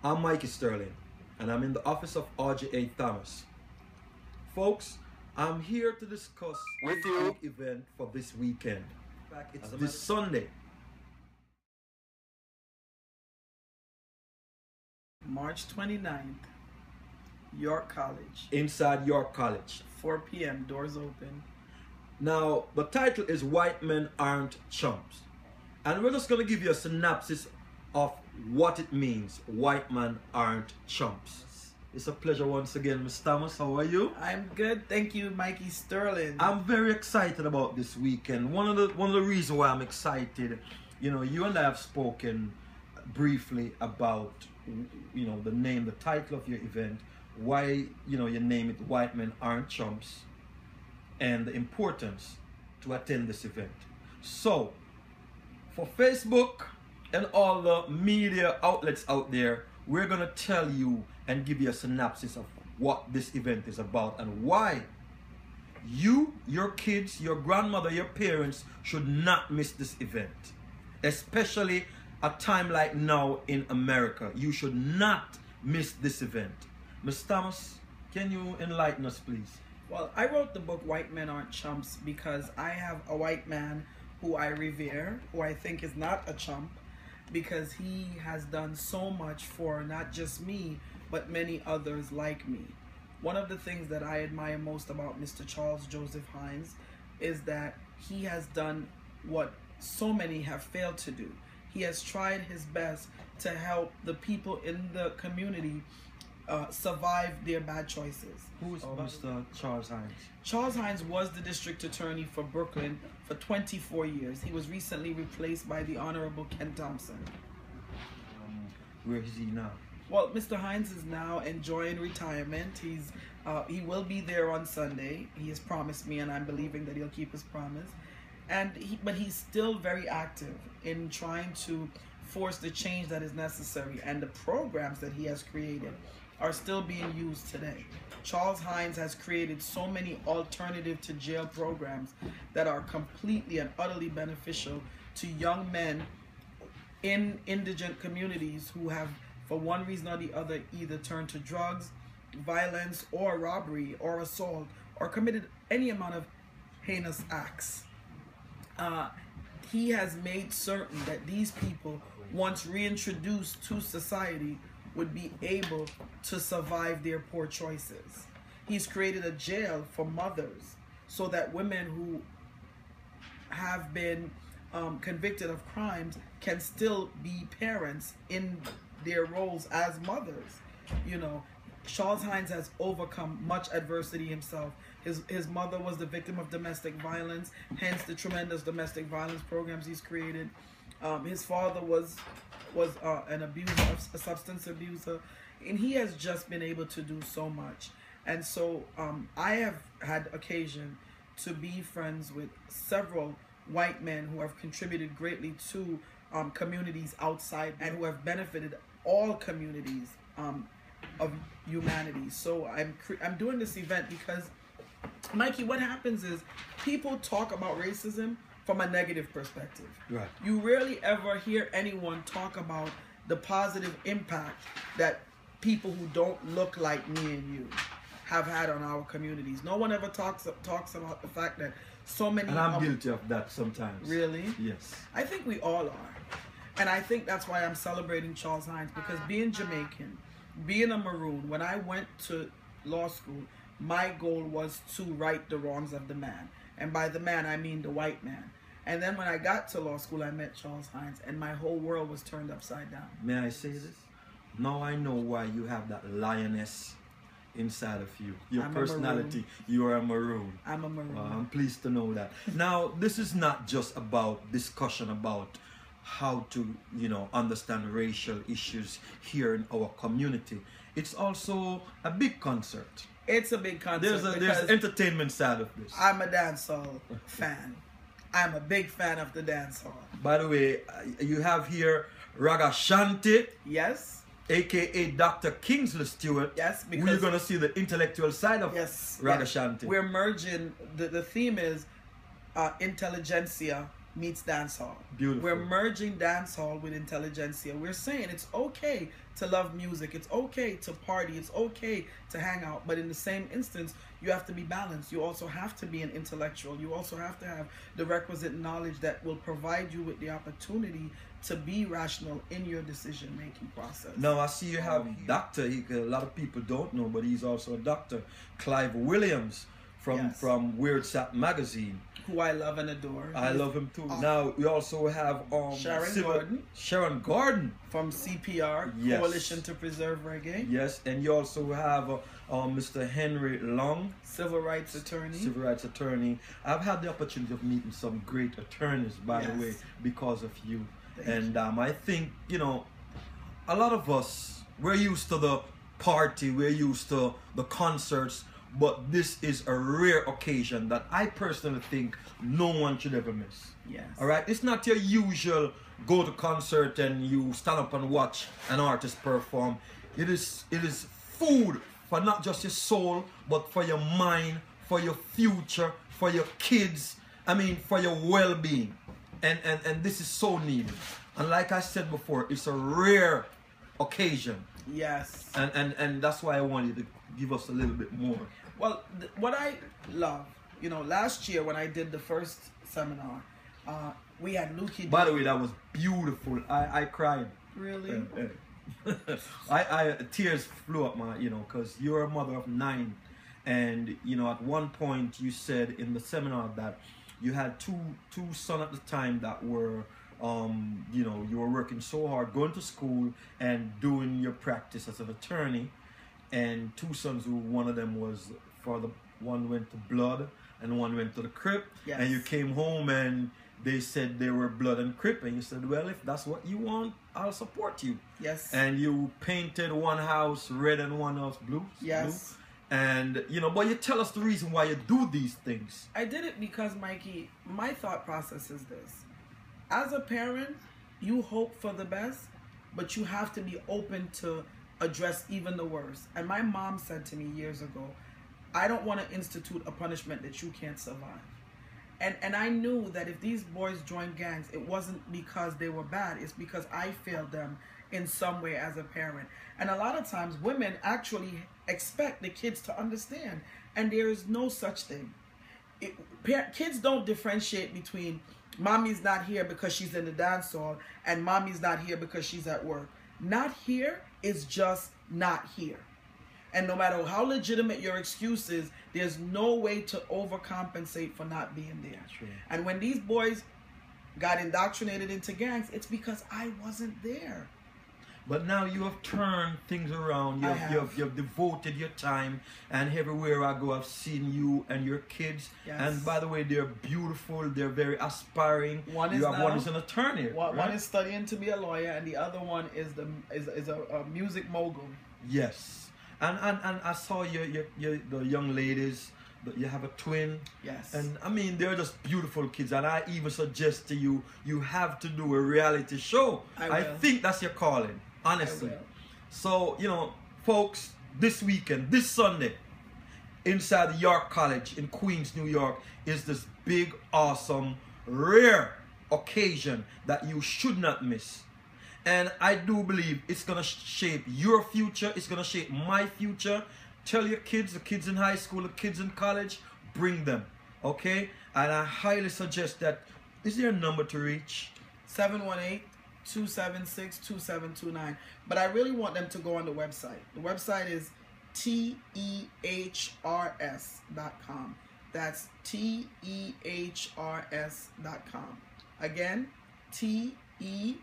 I'm Mikey Sterling, and I'm in the office of RJ Thomas. Folks, I'm here to discuss with you the event for this weekend. In fact, it's this Sunday. March 29th, York College. Inside York College. 4 p.m., doors open. Now, the title is White Men Aren't Chumps. And we're just going to give you a synopsis of what it means. White men aren't chumps. It's a pleasure once again, Ms. Thomas. How are you? I'm good, thank you, Mikey Sterling. I'm very excited about this weekend. One of the reasons why I'm excited, you and I have spoken briefly about, the name, the title of your event, why, you name it White Men Aren't Chumps, and the importance to attend this event. So, for Facebook and all the media outlets out there, we're going to tell you and give you a synopsis of what this event is about and why you, your kids, your grandmother, your parents should not miss this event. Especially a time like now in America. You should not miss this event. Ms. Thomas, can you enlighten us, please? Well, I wrote the book White Men Aren't Chumps because I have a white man who I revere, who I think is not a chump, because he has done so much for not just me, but many others like me. One of the things that I admire most about Mr. Charles Joseph Hines is that he has done what so many have failed to do. He has tried his best to help the people in the community survive their bad choices. Who is Mr. Charles Hines? Charles Hines was the district attorney for Brooklyn for 24 years. He was recently replaced by the Honorable Ken Thompson. Where is he now? Well, Mr. Hines is now enjoying retirement. He will be there on Sunday. He has promised me, and I'm believing that he'll keep his promise. But he's still very active in trying to force the change that is necessary, and the programs that he has created are still being used today. Charles Hines has created so many alternative to jail programs that are completely and utterly beneficial to young men in indigent communities who have, for one reason or the other, either turned to drugs, violence, or robbery, or assault, or committed any amount of heinous acts. He has made certain that these people, once reintroduced to society, would be able to survive their poor choices. He's created a jail for mothers so that women who have been convicted of crimes can still be parents in their roles as mothers. Charles Hines has overcome much adversity himself. His mother was the victim of domestic violence, hence the tremendous domestic violence programs he's created. His father was an abuser, a substance abuser, and he has just been able to do so much. And so I have had occasion to be friends with several white men who have contributed greatly to communities outside and who have benefited all communities of humanity. So I'm doing this event because, Mikey, what happens is people talk about racism from a negative perspective. Right. You rarely ever hear anyone talk about the positive impact that people who don't look like me and you have had on our communities. No one ever talks about the fact that so many... And I'm guilty of that sometimes. Really? Yes. I think we all are. And I think that's why I'm celebrating Charles Hines, because being Jamaican, being a Maroon, when I went to law school, my goal was to right the wrongs of the man. And by the man, I mean the white man. And then when I got to law school, I met Charles Hines, and my whole world was turned upside down. May I say this? Now I know why you have that lioness inside of you. Your personality, you are a Maroon. I'm a Maroon. I'm pleased to know that. Now, this is not just about discussion about how to, understand racial issues here in our community. It's also a big concert. It's a big concert. There's an entertainment side of this. I'm a dancehall fan. I'm a big fan of the dancehall. By the way, you have here Reggae. Yes. A.K.A. Dr. Kingsley Stewart. Yes, because we're going to see the intellectual side of Reggae. We're merging, the theme is intelligentsia meets dancehall. Beautiful. We're merging dancehall with intelligentsia. We're saying it's okay to love music. It's okay to party. It's okay to hang out. But in the same instance, you have to be balanced. You also have to be an intellectual. You also have to have the requisite knowledge that will provide you with the opportunity to be rational in your decision-making process. Now, I see you have Dr. A lot of people don't know, but he's also a doctor. Clive Williams from Weird Sap Magazine. Who I love and adore. I love him too. Now, we also have Sharon Gordon. From CPR, yes. Coalition to Preserve Reggae. Yes, and you also have Mr. Henry Long. Civil rights attorney. Civil rights attorney. I've had the opportunity of meeting some great attorneys, by the way, because of you. And I think, you know, a lot of us, we're used to the party, we're used to the concerts, but this is a rare occasion that I personally think no one should ever miss. Yes. All right? It's not your usual go to concert and you stand up and watch an artist perform. It is food for not just your soul, but for your mind, for your future, for your kids, I mean, for your well-being. And this is so needed. And like I said before, it's a rare occasion. Yes. And that's why I wanted to give us a little bit more. Well, what I love, you know, last year when I did the first seminar, we had Lukey. By the way, that was beautiful. I cried. Really? I tears flew up my, you know, because you're a mother of 9. And, you know, at one point you said in the seminar that you had two sons at the time that were, you know, you were working so hard, going to school and doing your practice as an attorney. And 2 sons who one of them was one went to Blood and one went to the Crip. Yes. And you came home and they said they were Blood and Crip, and you said, well, if that's what you want, I'll support you. Yes. And you painted one house red and one house blue. Yes. Blue. And, you know, but you tell us the reason why you do these things. I did it because, Mikey, my thought process is this. As a parent, you hope for the best, but you have to be open to address even the worst. And my mom said to me years ago, I don't want to institute a punishment that you can't survive. And I knew that if these boys joined gangs, it wasn't because they were bad. It's because I failed them in some way as a parent. And a lot of times women actually expect the kids to understand. And there is no such thing. Kids don't differentiate between mommy's not here because she's in the dance hall and mommy's not here because she's at work. Not here is just not here. And no matter how legitimate your excuse is, there's no way to overcompensate for not being there. True. And when these boys got indoctrinated into gangs, it's because I wasn't there. But now you have turned things around. You've devoted your time, and everywhere I go, I've seen you and your kids. Yes. And by the way, they're beautiful. They're very aspiring. One is an attorney. One is studying to be a lawyer, and the other one is a music mogul. Yes. And I saw the young ladies. You have a twin. Yes. And I mean, they're just beautiful kids. And I even suggest to you, you have to do a reality show. I think that's your calling, honestly. So, you know, folks, this weekend, this Sunday, inside the York College in Queens, New York, is this big, awesome, rare occasion that you should not miss. And I do believe it's going to shape your future. It's going to shape my future. Tell your kids, the kids in high school, the kids in college, bring them, okay? And I highly suggest that, is there a number to reach? 718-276-2729. But I really want them to go on the website. The website is tehrs.com. That's tehrs.com. Again, tehrs.com.